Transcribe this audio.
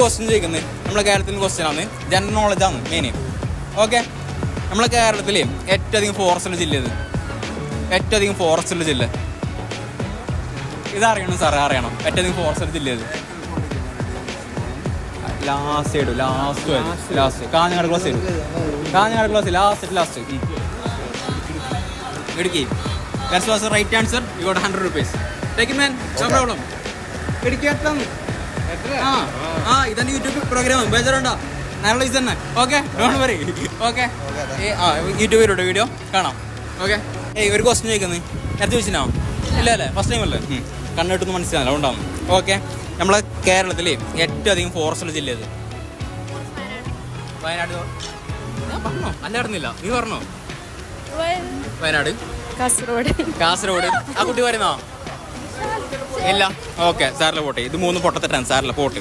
Question ചോദിക്കുന്നത് നമ്മളെ കേരളത്തിൻ്റെ ക്വസ്റ്റ്യനാണ്, ജനറൽ നോളജാണ് മെയിൻ. ഓക്കെ, നമ്മളെ കേരളത്തിൽ ഏറ്റവും അധികം ഫോറസ്റ്റ് ഉള്ള ജില്ല ഇത്, ഏറ്റവും അധികം ഫോറസ്റ്റ് ഉള്ള ജില്ല ഇതറിയണം സാറേ, അറിയണം. ഏറ്റവും അധികം ഫോറസ്റ്റ് ഉള്ള ജില്ല ഇത്. ലാസ്റ്റ് കാഞ്ഞങ്ങാട് ക്ലാസ് വരും, Kanhangad class last Idukki. That's was the right answer. You got 100 rupees. Take it man, no problem. Idukki എത്താം. ഇതെന്റെ യൂട്യൂബ് പ്രോഗ്രാം, ബേജറുണ്ടോ? നല്ല ഇത് തന്നെ. Okay, don't worry. ഓക്കെ, യൂട്യൂബിലൂടെ വീഡിയോ കാണാം. ഓക്കെ, ഒരു ക്വസ്റ്റ്യൻ ചോദിക്കുന്നത് നേരത്തെ ചോദിച്ചിനോ? ഇല്ല അല്ലേ, ഫസ്റ്റ് ടൈം അല്ലേ? കണ്ണിട്ടൊന്നും മനസ്സിലാവില്ല, അതുകൊണ്ടാണ്. ഓക്കെ, നമ്മളെ കേരളത്തിൽ ഏറ്റവും അധികം ഫോറസ്റ്റ് ഉള്ള ജില്ല ഇത്. വയനാട്. ഞാൻ പറഞ്ഞോ? അല്ല, അറിഞ്ഞില്ല, നീ പറഞ്ഞോ? വയനാട്. കാസർഗോഡ്. ആ കുട്ടി പറയുന്നോ? ഇല്ല. ഓക്കെ, സാറിലെ പോട്ടെ. ഇത് 3 പൊട്ടത്തെട്ടാണ്, സാറിലെ പോട്ട്.